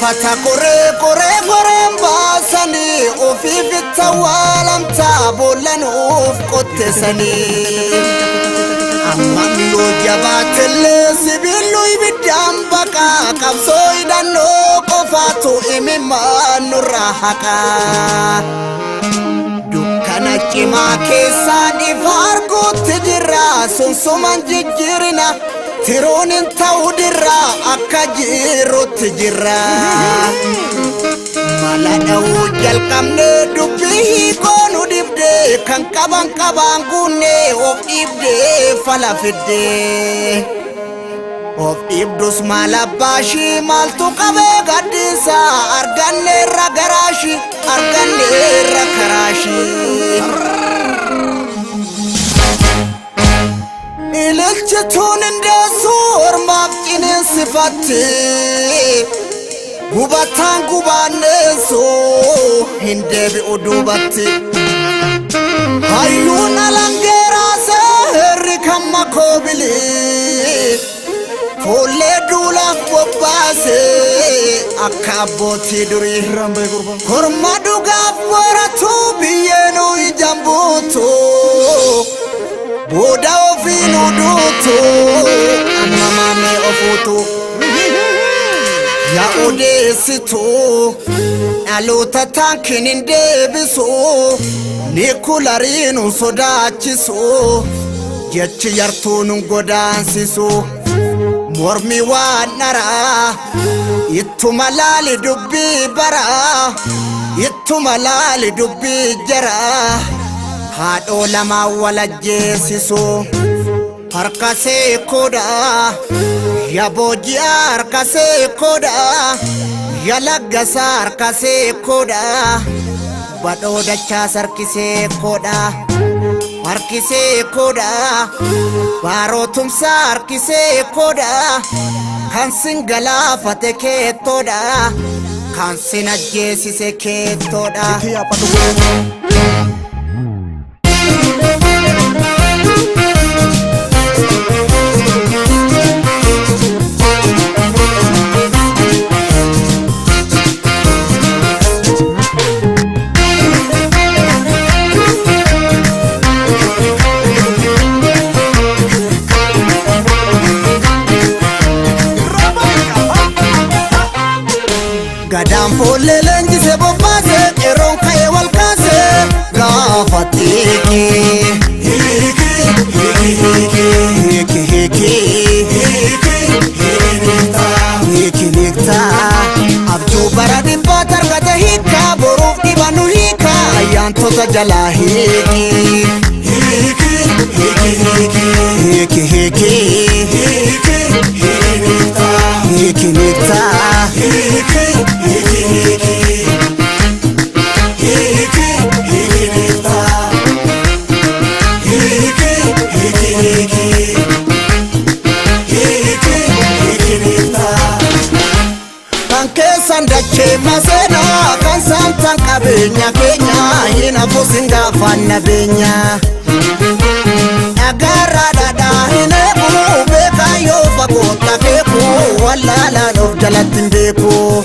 Gaafata koreen baasanii ofiif tawaalamtaa boolanuuf qottesanii amman yoo jabaatellee sibiiluu ibiddaan baqaa qabsoo hidhannoo qofaatu imimmaan nurraa haqaa dukkana cimaa keessaan ifa arguutti jirra sunsuman jijjiirina Tironin ta'uu dirra akka jirutti jirra mala dha'uu jalqabne dubbii hiikoonu dibde kan qaban guunne of dhibde fala fidde of dhibdus maal abbaashii maaltu qabee gaddisa arganne irra garaashi arganne irra karaashii ililchituun indeessu ormaaf qineensifatte gubataan gubaanneessu hin deebi'u duubatti hayyuun alangeeraase herri kan makoobili fuullee duulaaf bobbaase akka abbootii durii korma dhugaaf waratu biyyeenuu ijaan buutu Boda ofinu dutu Amamame ofutu Ya odesitu Aluta tankinin debisu Nikularinu sodachisu Jechi yartunun godansisu Mormi wanara Ittu malali dubbi bara Ittu malali dubbi jara Haadho lama walajjeesisu harkasee koda ya booji'a harkasee koda ya laggasa harkasee koda badhoo dachaas harkisee koda baarootumsaa harkisee koda kan sin galaafate keettoodha kan sin ajjeesise keettoodha Gadaan foollee leenjisee bobbaasee qeerroon ka'ee wal kaasee gaafatee abjuu bara dhibbaa targata hiikaa boruuf dhibanu hiikaa ayyaantota jalaa hiiki Sandache masena kan santan kabenya kenya hina fusinga fanna benya agara dada hine bu beka yo fakota keku wallala of jalatin beku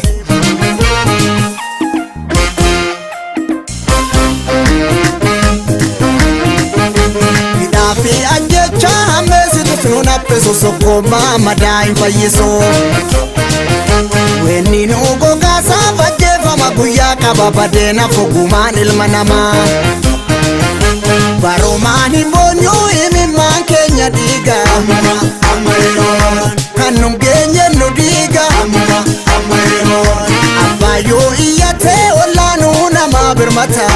Idafi anjecha hamesi tununa peso soko mama daim fayiso Weni nugo gasa vajefa maguya kababadena foguman ilma nama Baromani bonyo imi man Kenya diga Kanum genye no diga Abayo iyate olanu nama birmata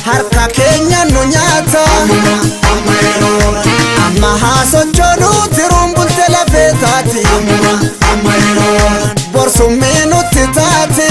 Harka Kenya no nyata Amma haso chonu tirumbul telafetati Borso meno titati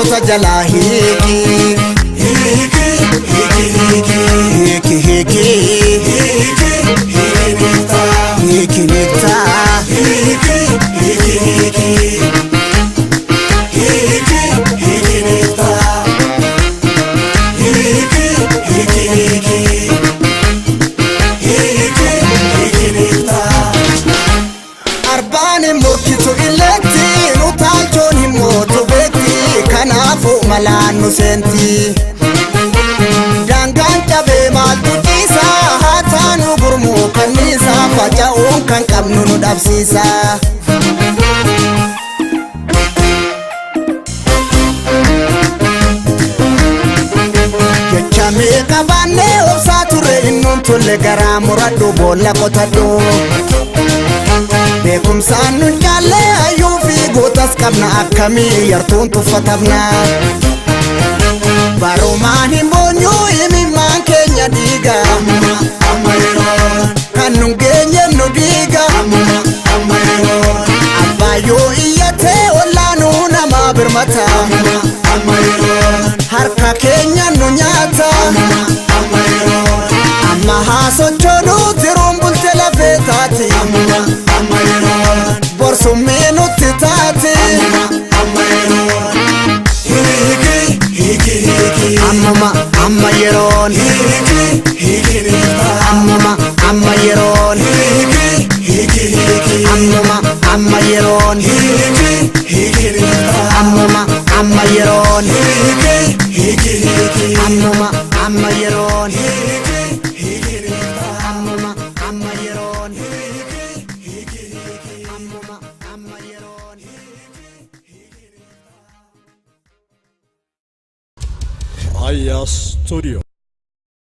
goota jalaa hiiki hiiki hiiki hiiki Arbaan murkitu illeetti utaalchoon hin mootu beekti kanaafuu malaan nu seenti daangaan cabee maaltu ciisa haa taanu gurmuu kanniisa faca'uun kan qabnu nu dhabsiisa jecha meeqa baannee obsaa turre innuun tolle garaa muradhu boolla qotadhu beekumsaan nun jaalle hayyuu fi gootas qabna akkamii yartuun tuffatabna barumaan hin boonyu imimmaan keenya dhiiga amma yeroon kan nun geenye nu dhiiga amma yeroon abbaayyoo iyyatee ollaanuu namaa birmata amma yeroon harka keenya nu nyaata amma yeroon amma haa sochoonuu tiruun bulte lafee taati amma yeroon borsummee nutti taati amma yeroon hiiki hiiki hiiki amma yeroon hiiki hiiki amma yeroon hiiki hiiki hiiki amma yeroon hiiki hiiki amma yeroon hiiki hiiki hiiki amma yeroon hiiki hiiki amma yeroon Aya Studio.